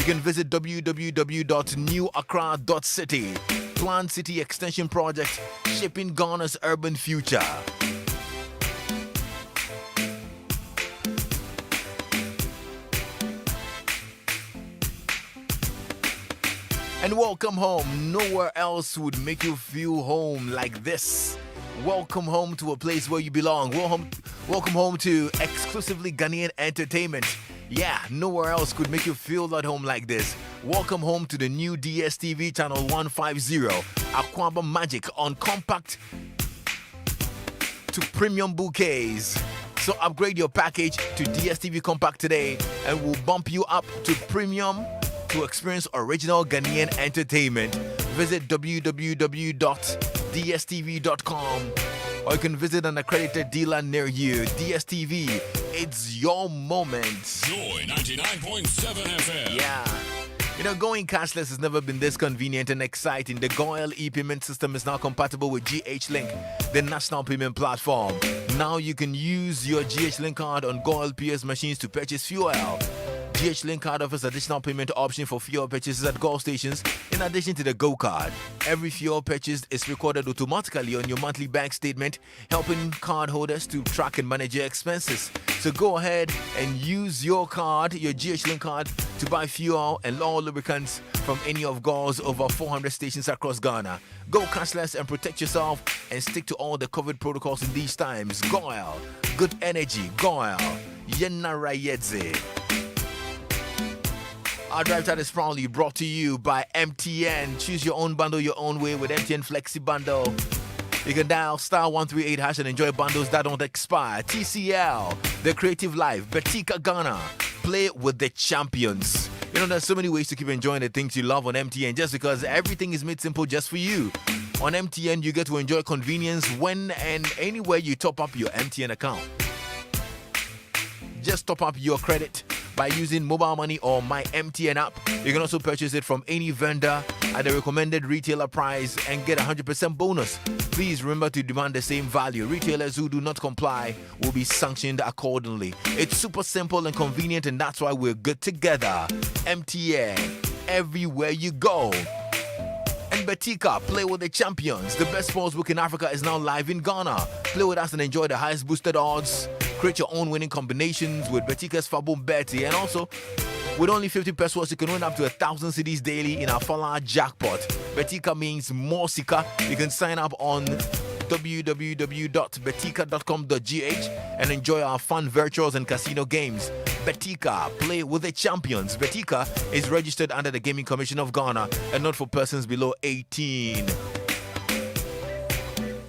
can visit www.newaccra.city. Planned City Extension Project, shaping Ghana's urban future. And welcome home. Nowhere else would make you feel home like this. Welcome home to a place where you belong. Welcome home to exclusively Ghanaian entertainment. Yeah, nowhere else could make you feel at home like this. Welcome home to the new DSTV channel 150. Aquaba Magic on compact to premium bouquets. So upgrade your package to DSTV Compact today and we'll bump you up to premium to experience original Ghanaian entertainment. Visit www.dstv.com or you can visit an accredited dealer near you. DSTV, it's your moment. Joy 99.7 FM. Yeah. You know, going cashless has never been this convenient and exciting. The GOIL e-payment system is now compatible with GH Link, the national payment platform. Now you can use your GH Link card on GOIL PS machines to purchase fuel. GH Link card offers additional payment option for fuel purchases at GOIL stations in addition to the Go card. Every fuel purchased is recorded automatically on your monthly bank statement, helping cardholders to track and manage your expenses. So go ahead and use your card, your GH Link card, to buy fuel and all lubricants from any of GOIL's over 400 stations across Ghana. Go cashless and protect yourself and stick to all the COVID protocols in these times. GOIL, good energy. GOIL, Yenna Rayedze. Our Drive Chat is proudly brought to you by MTN. Choose your own bundle your own way with MTN Flexi Bundle. You can dial star 138 hash and enjoy bundles that don't expire. TCL, The Creative Life, Betika Ghana. Play with the champions. You know, there's so many ways to keep enjoying the things you love on MTN just because everything is made simple just for you. On MTN, you get to enjoy convenience when and anywhere you top up your MTN account. Just top up your credit by using mobile money or my MTN app. You can also purchase it from any vendor at the recommended retailer price and get 100% bonus. Please remember to demand the same value. Retailers who do not comply will be sanctioned accordingly. It's super simple and convenient, and that's why we're good together. MTN, everywhere you go. And Betika, play with the champions. The best sportsbook in Africa is now live in Ghana. Play with us and enjoy the highest boosted odds. Create your own winning combinations with Betika's Fabo Betty. And also, with only 50 pesos, you can win up to 1,000 cedis daily in our Fala jackpot. Betika means more sika. You can sign up on www.betika.com.gh and enjoy our fun virtuals and casino games. Betika, play with the champions. Betika is registered under the Gaming Commission of Ghana and not for persons below 18.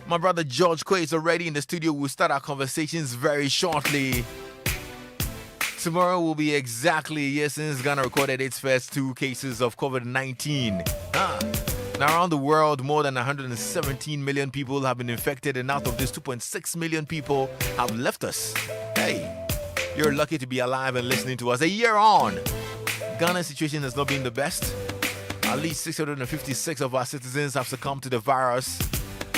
My brother George Quay is already in the studio. We'll start our conversations very shortly. Tomorrow will be exactly a year since Ghana recorded its first 2 cases of COVID-19. Now, around the world, more than 117 million people have been infected, and out of this, 2.6 million people have left us. Hey, you're lucky to be alive and listening to us. A year on, Ghana's situation has not been the best. At least 656 of our citizens have succumbed to the virus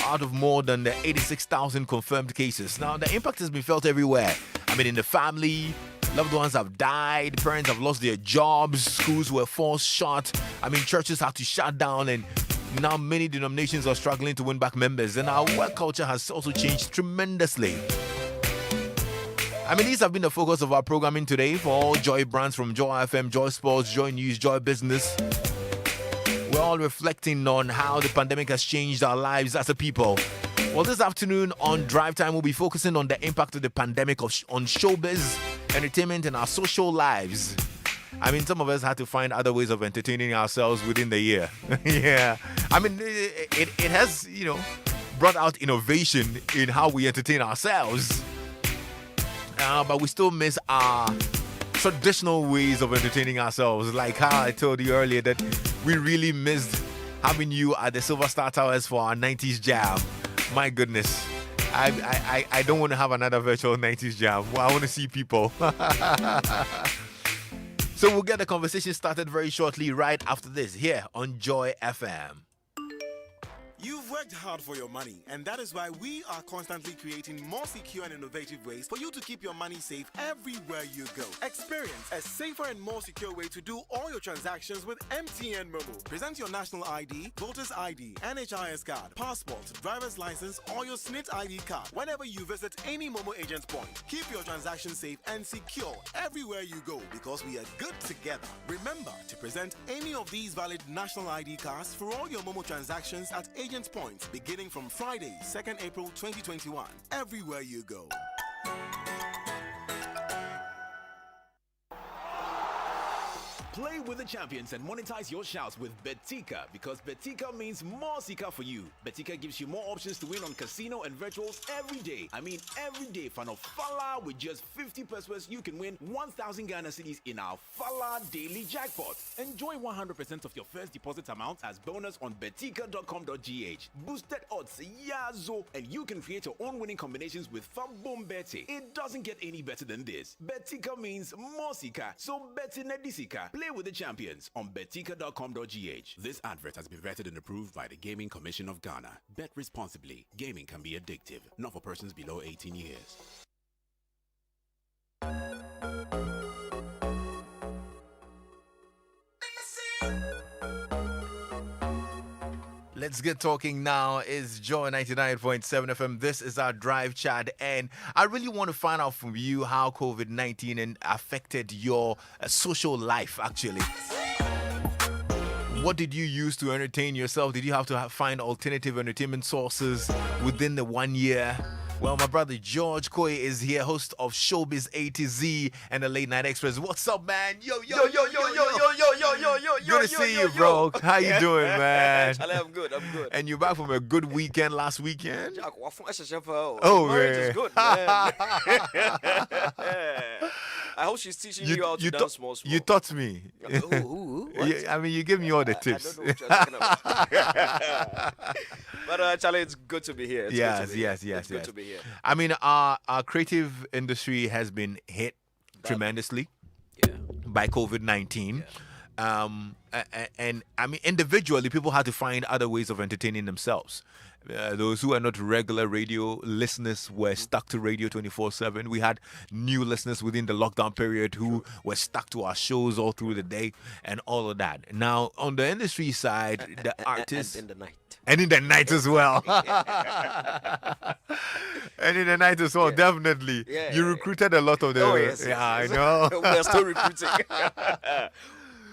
out of more than the 86,000 confirmed cases. Now, the impact has been felt everywhere. I mean, in the family, loved ones have died, parents have lost their jobs, schools were forced shut. I mean, churches had to shut down, and now many denominations are struggling to win back members. And our work culture has also changed tremendously. I mean, these have been the focus of our programming today for all Joy brands from Joy FM, Joy Sports, Joy News, Joy Business. We're all reflecting on how the pandemic has changed our lives as a people. Well, this afternoon on Drive Time, we'll be focusing on the impact of the pandemic on showbiz, entertainment, and our social lives. I mean, some of us had to find other ways of entertaining ourselves within the year. Yeah. I mean, it has, brought out innovation in how we entertain ourselves. But we still miss our traditional ways of entertaining ourselves. Like how I told you earlier that we really missed having you at the Silver Star Towers for our 90s jam. My goodness. I don't want to have another virtual 90s jam. Well, I want to see people. So we'll get the conversation started very shortly right after this here on Joy FM. You've worked hard for your money, and that is why we are constantly creating more secure and innovative ways for you to keep your money safe everywhere you go. Experience a safer and more secure way to do all your transactions with MTN Momo. Present your national ID, voter's ID, NHIS card, passport, driver's license, or your SNIT ID card whenever you visit any Momo agent's point. Keep your transactions safe and secure everywhere you go because we are good together. Remember to present any of these valid national ID cards for all your Momo transactions at Agents Point beginning from Friday, 2nd April 2021. Everywhere you go. Play with the champions and monetize your shouts with Betika because Betika means more Sika for you. Betika gives you more options to win on casino and virtuals every day. I mean every day. Fano Fala with just 50 pesos, you can win 1,000 Ghana cedis in our Fala daily jackpot. Enjoy 100% of your first deposit amount as bonus on betika.com.gh. Boosted odds, yazo, and you can create your own winning combinations with Fabom Beti. It doesn't get any better than this. Betika means more Sika, so Beti Nedisika. Play with the champions on betika.com.gh. This advert has been vetted and approved by the Gaming Commission of Ghana. Bet responsibly. Gaming can be addictive. Not for persons below 18 years. Let's get talking now. It's Joy 99.7 FM. This is our drive chat, and I really want to find out from you how COVID-19 affected your social life, actually. What did you use to entertain yourself? Did you have to find alternative entertainment sources within the 1 year? Well, my brother George Koi is here, host of Showbiz A to Z and the Late Night Express. What's up, man? Yo. Good to see you, bro. How you doing, man? I'm good. And you're back from a good weekend last weekend? Oh, man. Is good, man. I hope she's teaching you how to dance more. You taught me. I mean, you give me all the tips. I don't know what you're talking about. But Charlie, it's good to be here. Yes. It's good to be here. I mean, our creative industry has been hit tremendously by COVID-19. And I mean, individually, people had to find other ways of entertaining themselves. Those who are not regular radio listeners were stuck to radio 24/7. We had new listeners within the lockdown period who were stuck to our shows all through the day and all of that. Now, on the industry side, the artists... And in the night. And in the night as well. And in the night as well, definitely. You recruited a lot of them. I know. We're still recruiting.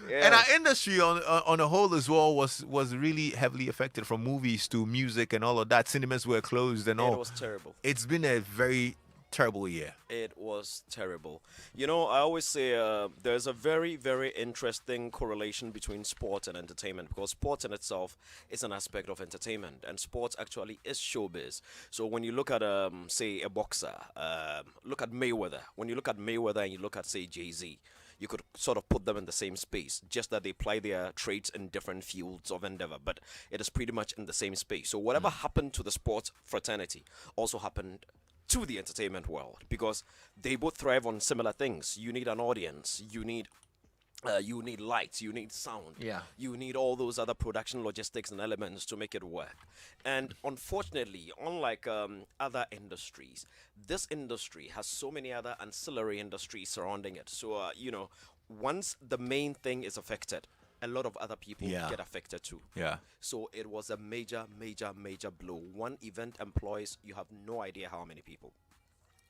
And our industry on a whole as well was really heavily affected, from movies to music and all of that. Cinemas were closed and all. It was terrible. It's been a very terrible year. It was terrible. You know, I always say there's a very, very interesting correlation between sport and entertainment, because sport in itself is an aspect of entertainment, and sports actually is showbiz. So when you look at, say, a boxer, look at Mayweather. When you look at Mayweather and you look at, say, Jay-Z, you could sort of put them in the same space, just that they ply their trades in different fields of endeavor, but it is pretty much in the same space. So whatever happened to the sports fraternity also happened to the entertainment world, because they both thrive on similar things. You need an audience, you need lights, you need sound, you need all those other production logistics and elements to make it work. And unfortunately, unlike other industries, this industry has so many other ancillary industries surrounding it. So once the main thing is affected, a lot of other people get affected too. So it was a major blow. One event employs, you have no idea how many people.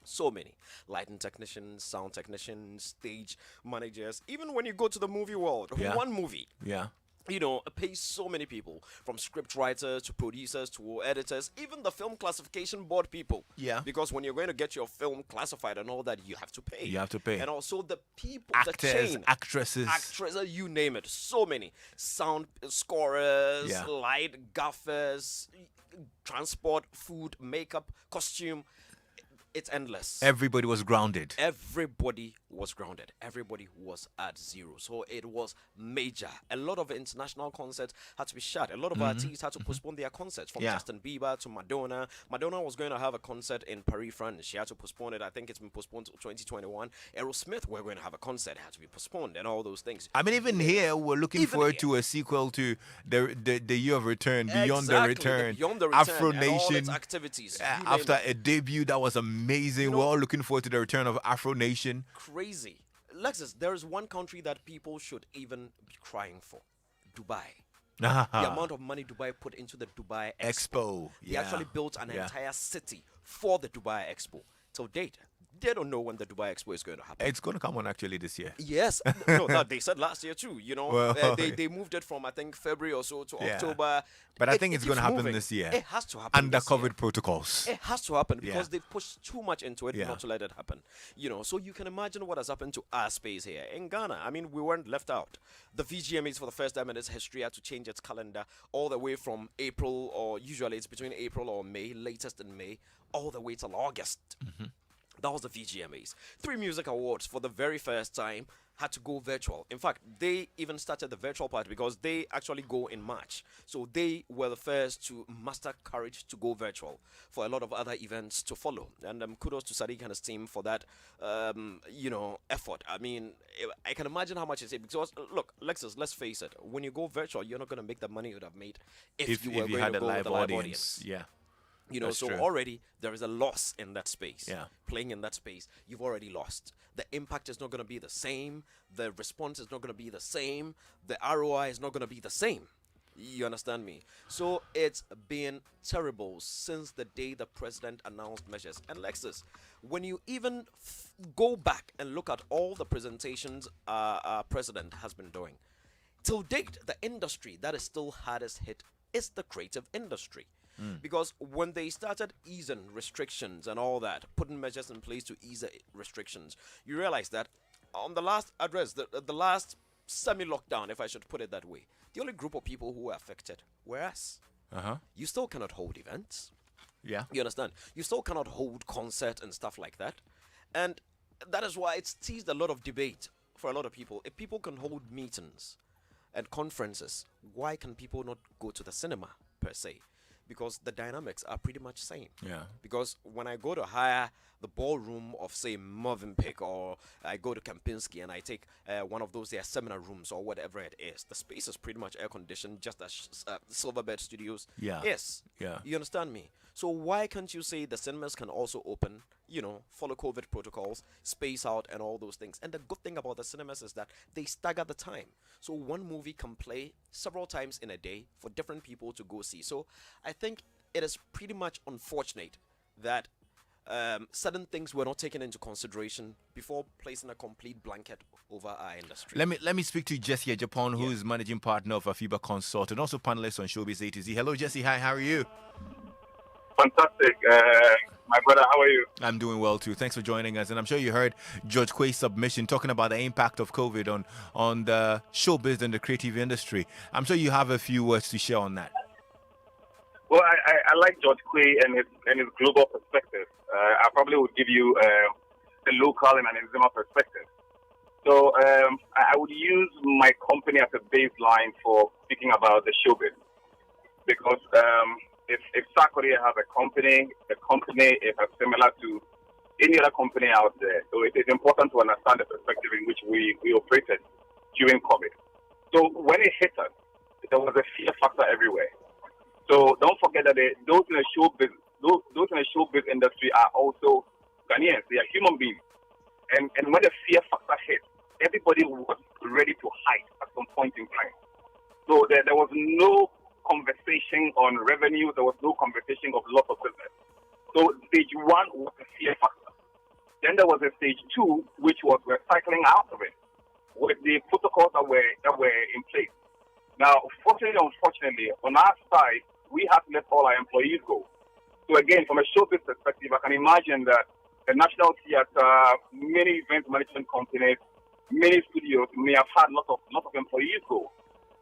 So many. Lighting technicians, sound technicians, stage managers. Even when you go to the movie world, one movie. Pays so many people, from script writers to producers to editors, even the film classification board people. Because when you're going to get your film classified and all that, you have to pay. And also the people, actors, the chain, actresses, you name it. So many. Sound scorers, light gaffers, transport, food, makeup, costume. It's endless. Everybody was grounded. Everybody was grounded. Everybody was at zero. So it was major. A lot of international concerts had to be shut. A lot of artists had to postpone their concerts, from Yeah. Justin Bieber to Madonna. Madonna was going to have a concert in Paris, France. She had to postpone it. I think it's been postponed to 2021. Aerosmith were going to have a concert. It had to be postponed and all those things. I mean, even here, we're looking Even forward here. to a sequel to the Year of Return, Beyond the Exactly, Return, Beyond the Return Afro and all its Nation. activities. You name After it. a debut that was amazing, we're all looking forward to the return of Afro Nation. Crazy. Lexus, there is one country that people should even be crying for. Dubai. The amount of money Dubai put into the Dubai Expo. Expo. They Yeah. actually built an Yeah. entire city for the Dubai Expo. Till date, they don't know when the Dubai Expo is going to happen. It's going to come on actually this year. Yes, no, that they said last year too. You know, Well, they moved it from I think February or so to Yeah. October. But I It- think it it's going to keeps happen moving. this year. It has to happen. Under this year. COVID protocols. It has to happen Yeah. because they pushed too much into it Yeah. not to let it happen. You know, so you can imagine what has happened to our space here in Ghana. I mean, we weren't left out. The VGMAs for the first time in its history had to change its calendar all the way from April, or usually it's between April or May, latest in May, all the way till August. That was the VGMAs. 3 music awards for the very first time had to go virtual. In fact, they even started the virtual part because they actually go in March. So they were the first to muster courage to go virtual for a lot of other events to follow. And kudos to Sadiq and his team for that, effort. I mean, I can imagine how much it's because look, Lexus, let's face it. When you go virtual, you're not going to make the money you would have made if you were going had to a go live with a live audience. audience. Yeah. You know, That's so true. already there is a loss in that space. Yeah. Playing in that space, you've already lost. The impact is not going to be the same. The response is not going to be the same. The ROI is not going to be the same. You understand me? So it's been terrible since the day the president announced measures. And Lexus, when you even go back and look at all the presentations our president has been doing, till date, the industry that is still hardest hit is the creative industry. Because when they started easing restrictions and all that, putting measures in place to ease the restrictions, you realize that on the last address, the last semi-lockdown, if I should put it that way, the only group of people who were affected were us. You still cannot hold events. Yeah. You understand? You still cannot hold concerts and stuff like that. And that is why it's teased a lot of debate for a lot of people. If people can hold meetings and conferences, why can people not go to the cinema per se? Because the dynamics are pretty much same. Yeah. Because when I go to hire the ballroom of, say, Movenpick, or I go to Kempinski and I take one of those their seminar rooms or whatever it is, the space is pretty much air conditioned, just as Silverbird Studios Yeah. is. Yeah. You understand me? So why can't you say the cinemas can also open, follow COVID protocols, space out and all those things? And the good thing about the cinemas is that they stagger the time. So one movie can play several times in a day for different people to go see. So I think it is pretty much unfortunate that certain things were not taken into consideration before placing a complete blanket over our industry. Let me speak to Jesse Japan, who is managing partner of Afiba Consult and also panelist on Showbiz A to Z. Hello, Jesse. Hi, how are you? Fantastic. My brother, how are you? I'm doing well too. Thanks for joining us. And I'm sure you heard George Quay's submission talking about the impact of COVID on the showbiz and the creative industry. I'm sure you have a few words to share on that. Well, I like George Quay and his global perspective. I probably would give you the local and an Nzima perspective. So I would use my company as a baseline for speaking about the showbiz. Because if Sarkodie has a company, the company is similar to any other company out there. So it is important to understand the perspective in which we operated during COVID. So when it hit us, there was a fear factor everywhere. So don't forget that those in the showbiz industry are also Ghanaians. They are human beings. And when the fear factor hit, everybody was ready to hide at some point in time. So there was no conversation on revenue. There was no conversation of loss of business. So stage one was the fear factor. Then there was a stage two, which was we're cycling out of it with the protocols that were in place. Now, fortunately, unfortunately, on our side, we had to let all our employees go. So again, from a showbiz perspective, I can imagine that the National Theatre, many event management companies, many studios may have had lots of employees go.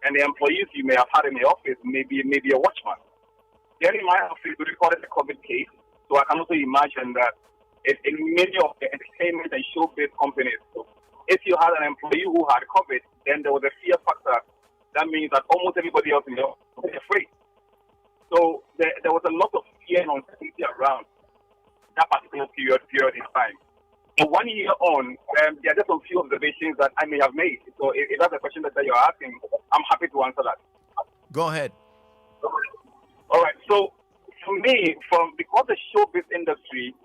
And the employees you may have had in the office may be a watchman. Then in my office, we recorded a COVID case. So I can also imagine that in many of the entertainment and showbiz companies. If you had an employee who had COVID, then there was a fear factor. That means that almost everybody else in the office was afraid. So there was a lot of fear and uncertainty around that particular period in time. So 1 year on, there are just a few observations that I may have made. So if that's a question that you're asking, I'm happy to answer that. Go ahead. All right. So for me, because the showbiz industry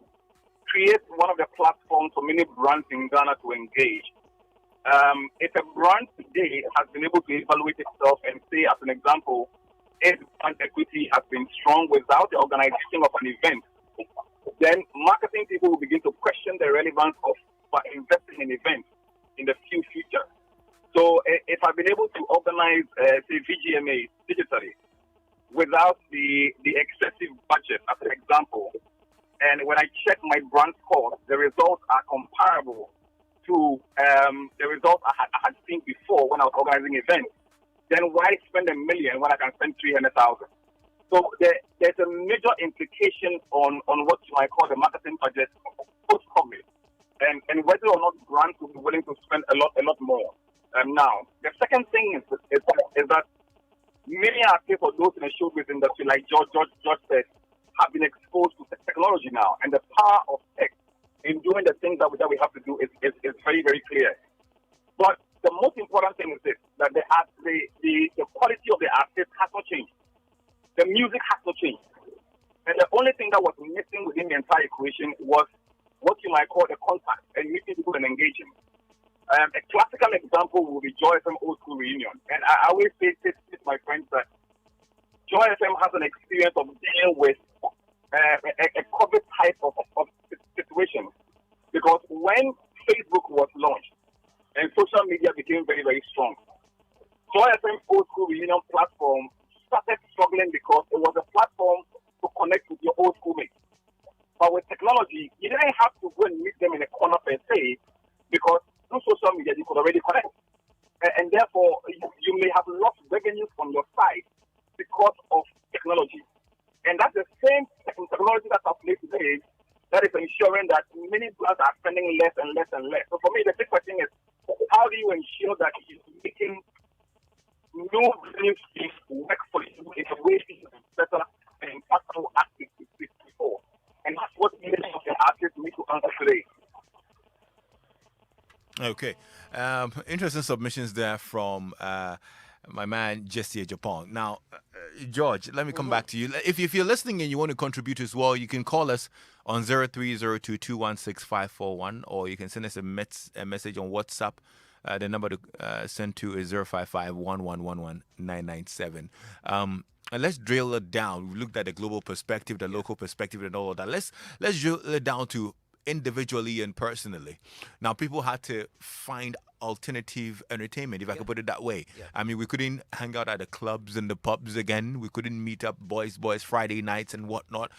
creates one of the platforms for many brands in Ghana to engage. If a brand today has been able to evaluate itself and say, as an example, if brand equity has been strong without the organization of an event, then marketing people will begin to question the relevance of investing in events in the future. So if I've been able to organize, say, VGMA digitally without the excessive budget, as an example, and when I check my brand scores, the results are comparable to the results I had seen before when I was organizing events, then why spend $1 million when I can spend 300,000? So there's a major implication on what you might call the marketing budget post-COVID, and whether or not brands will be willing to spend a lot more. Now, the second thing is that many artists or those in the showbiz industry, like George said, have been exposed to technology now, and the power of tech in doing the things that we have to do is very, very clear. But the most important thing is this, that the quality of the artist has not changed. The music has not changed. And the only thing that was missing within the entire equation was what you might call the contact and meeting people and engaging. A classical example will be Joy FM Old School Reunion. And I always say to my friends that Joy FM has an experience of dealing with a COVID type of situation. Because when Facebook was launched and social media became very, very strong, Joy FM Old School Reunion platform started struggling because it was a platform to connect with your old schoolmates. But with technology, you didn't have to go and meet them in a corner per se, because through social media you could already connect. And therefore, you may have lost revenue from your side because of technology. And that's the same technology that's at play today that is ensuring that many brands are spending less and less and less. So for me, the big question is, how do you ensure that you're making new revenue streams work for you in a way that is better and impactful as before? And that's what many of the artists need to answer today. Okay. Interesting submissions there from my man Jesse Japan. Now, George, let me come back to you. If you're listening and you want to contribute as well, you can call us on 0302216541, or you can send us a message on WhatsApp. The number to send to is 055-1111-997. And let's drill it down. We looked at the global perspective, the local perspective, and all of that. Let's drill it down to individually and personally. Now, people had to find alternative entertainment, if I could put it that way. Yeah. I mean, we couldn't hang out at the clubs and the pubs again. We couldn't meet up boys Friday nights and whatnot.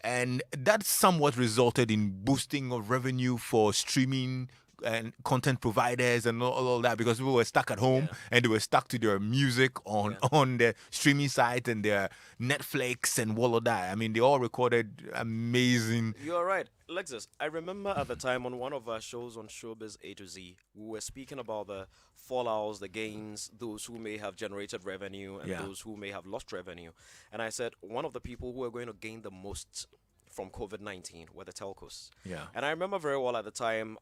And that somewhat resulted in boosting of revenue for streaming and content providers and all that, because people were stuck at home and they were stuck to their music on their streaming site and their Netflix and all of that. I mean, they all recorded amazing. You're right, Lexis. I remember at the time on one of our shows on Showbiz A to Z, we were speaking about the fallouts, the gains, those who may have generated revenue and those who may have lost revenue. And I said one of the people who are going to gain the most from COVID-19 were the telcos. Yeah. And I remember very well at the time,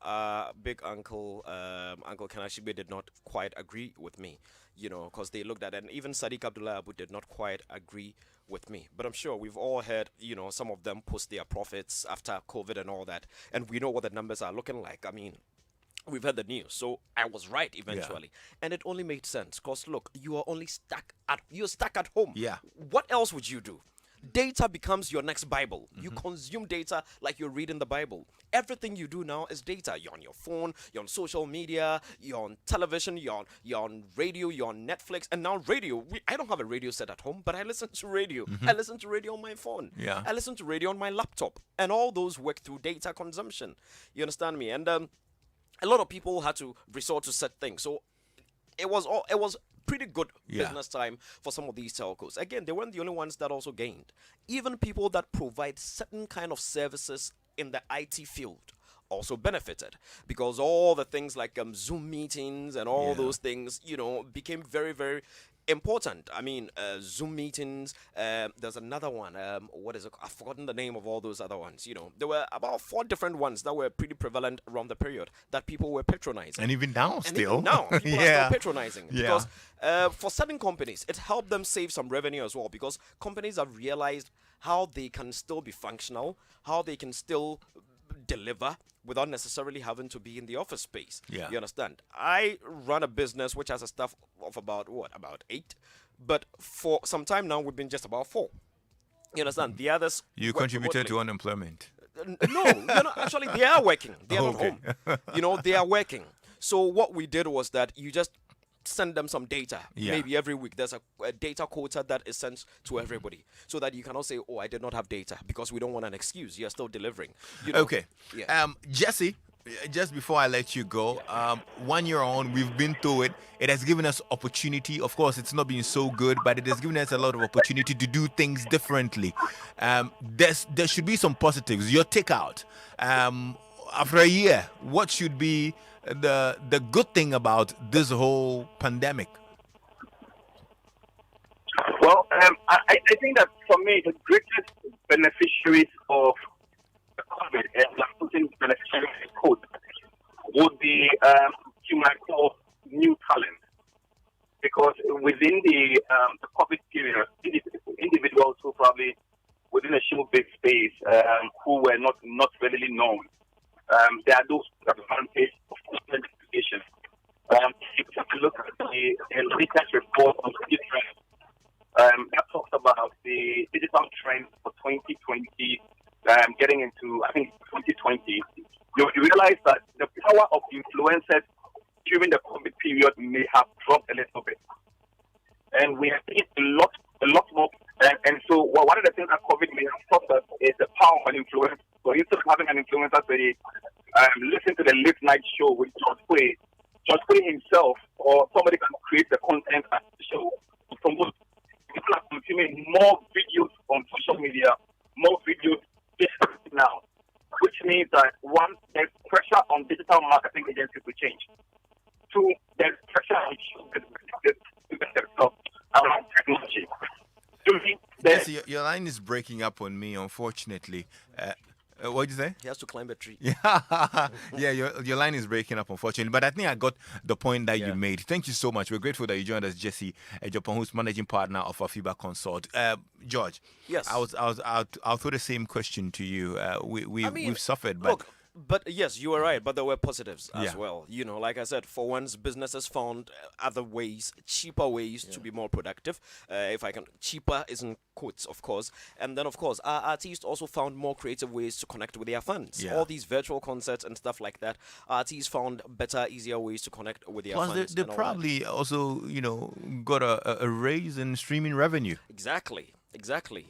Big Uncle Kanashibe did not quite agree with me, because they looked at it, and even Sadiq Abdullah Abu did not quite agree with me. But I'm sure we've all heard, some of them post their profits after COVID and all that, and we know what the numbers are looking like. I mean, we've heard the news, so I was right eventually, and it only made sense. Cause look, you're stuck at home. Yeah. What else would you do? Data becomes your next Bible. You consume data like you're reading the Bible. Everything you do now is data. You're on your phone, you're on social media, you're on television, you're on radio, you're on Netflix, and now radio. I don't have a radio set at home, but I listen to radio. I listen to radio on my phone. Yeah. I listen to radio on my laptop, and all those work through data consumption. You understand me? And a lot of people had to resort to set things. So it was pretty good business time for some of these telcos. Again, they weren't the only ones that also gained. Even people that provide certain kind of services in the IT field also benefited, because all the things like Zoom meetings and all those things, became very, very important. I mean, Zoom meetings. There's another one. What is it? I've forgotten the name of all those other ones. There were about 4 different ones that were pretty prevalent around the period that people were patronizing. And even now, And still. even now, people are still patronizing, Yeah. because for certain companies, it helped them save some revenue as well, because companies have realized how they can still be functional, how they can still deliver without necessarily having to be in the office space. Yeah. You understand? I run a business which has a staff of about 8, but for some time now we've been just about 4. You understand? The others You work contributed to remotely. unemployment. No, actually they are working. They are Okay. not home. They are working. So what we did was that you just send them some data. Yeah. Maybe every week there's a data quota that is sent to everybody, so that you cannot say, "Oh, I did not have data," because we don't want an excuse. You're still delivering. Okay. Yeah. Jesse, just before I let you go, 1 year on, we've been through it. It has given us opportunity. Of course, it's not been so good, but it has given us a lot of opportunity to do things differently. There should be some positives. Your takeout. After a year, what should be the good thing about this whole pandemic? Well, I think that for me, the greatest beneficiaries of the COVID, and I'm putting beneficiaries in quotes, would be you might call new talent. Because within the COVID period, individuals who probably within a showbiz space who were not readily known, there are those advantages of content creation. If you take a look at the latest report on digital trends, that talks about the digital trends for 2020, getting into, I think, 2020. You realize that the power of influencers during the COVID period may have dropped a little bit. And we have seen a lot more. And so one of the things that COVID may have taught us is the power of an influencer. So instead of having an influencer say, listen to the late night show with George Quay himself, or somebody can create the content at the show to promote. People are consuming more videos on social media, more videos now, which means that one, there's pressure on digital marketing agencies to change. 2, there's pressure on themselves around technology. 3, Yes, your line is breaking up on me, unfortunately. What did you say? He has to climb a tree. Yeah, your line is breaking up, unfortunately. But I think I got the point that you made. Thank you so much. We're grateful that you joined us, Jesse Ejopon, who's managing partner of Afiba Consult. George. Yes. I'll throw the same question to you. We've suffered, but. Look, but yes, you were right, but there were positives as Yeah. well. Like I said, for once, businesses found other ways, cheaper ways to be more productive. Cheaper is in quotes, of course. And then, of course, our artists also found more creative ways to connect with their fans. Yeah. All these virtual concerts and stuff like that. Artists found better, easier ways to connect with their Plus, fans. they and all that. probably also, got a raise in streaming revenue. Exactly.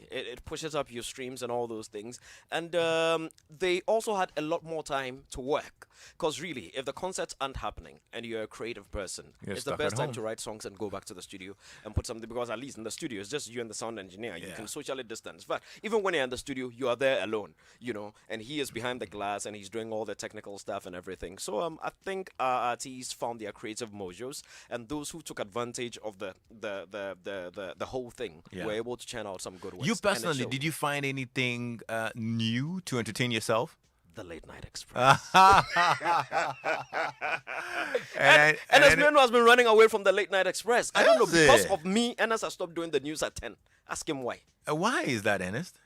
It pushes up your streams and all those things. And they also had a lot more time to work. Because really, if the concerts aren't happening and you're a creative person, You're it's the stuck best at time home. to write songs and go back to the studio and put something. Because at least in the studio, it's just you and the sound engineer. You Yeah. can socially distance. But even when you're in the studio, you are there alone, and he is behind the glass and he's doing all the technical stuff and everything. So I think our artists found their creative mojos, and those who took advantage of the whole thing Yeah. were able to churn out some good ones. You And it personally, showed. did you find anything new to entertain yourself? The Late Night Express. And Enes Menu has been running away from the Late Night Express. I don't know, Is because it? of me, Enes has stopped doing the news at 10. Ask him why. why is that, Ernest?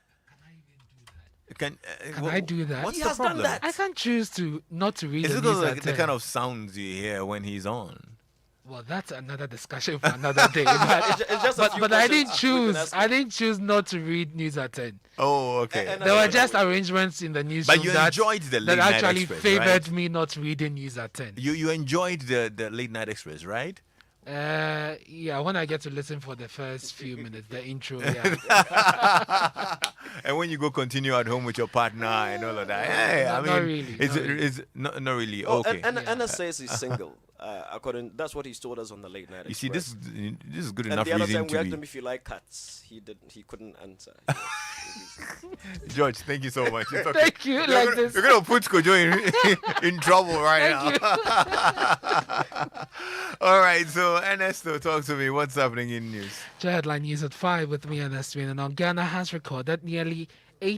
Can I do that? What's He the has done problem? that. I can't choose to not to read Is the it news because at the 10. kind of sounds you hear when he's on? Well, that's another discussion for another day. It's just a few But I questions didn't we've been choose. asking. I didn't choose not to read news at 10. Oh, okay. And- There were just arrangements in the newsroom But you that, enjoyed the Late that Night actually Express, favored right? me not reading news at 10. You enjoyed the Late Night Express, right? Yeah, when I get to listen for the first few minutes, the intro, yeah. And when you go continue at home with your partner and all of that, hey, I Not mean, really, it's not really. it's not really Oh, okay. and Enes says he's single. That's what he's told us on the Late Night You Express. see, this is good And enough the other reason time we to asked be. him if you like cats. He couldn't answer. George, thank you so much. It's okay. Thank you. Like this. You're gonna put Kojo in trouble right Thank now. All right, so Ernesto, talk to me. What's happening in news? Headline news at 5 with me, Ernest Win. And Ghana has recorded nearly 80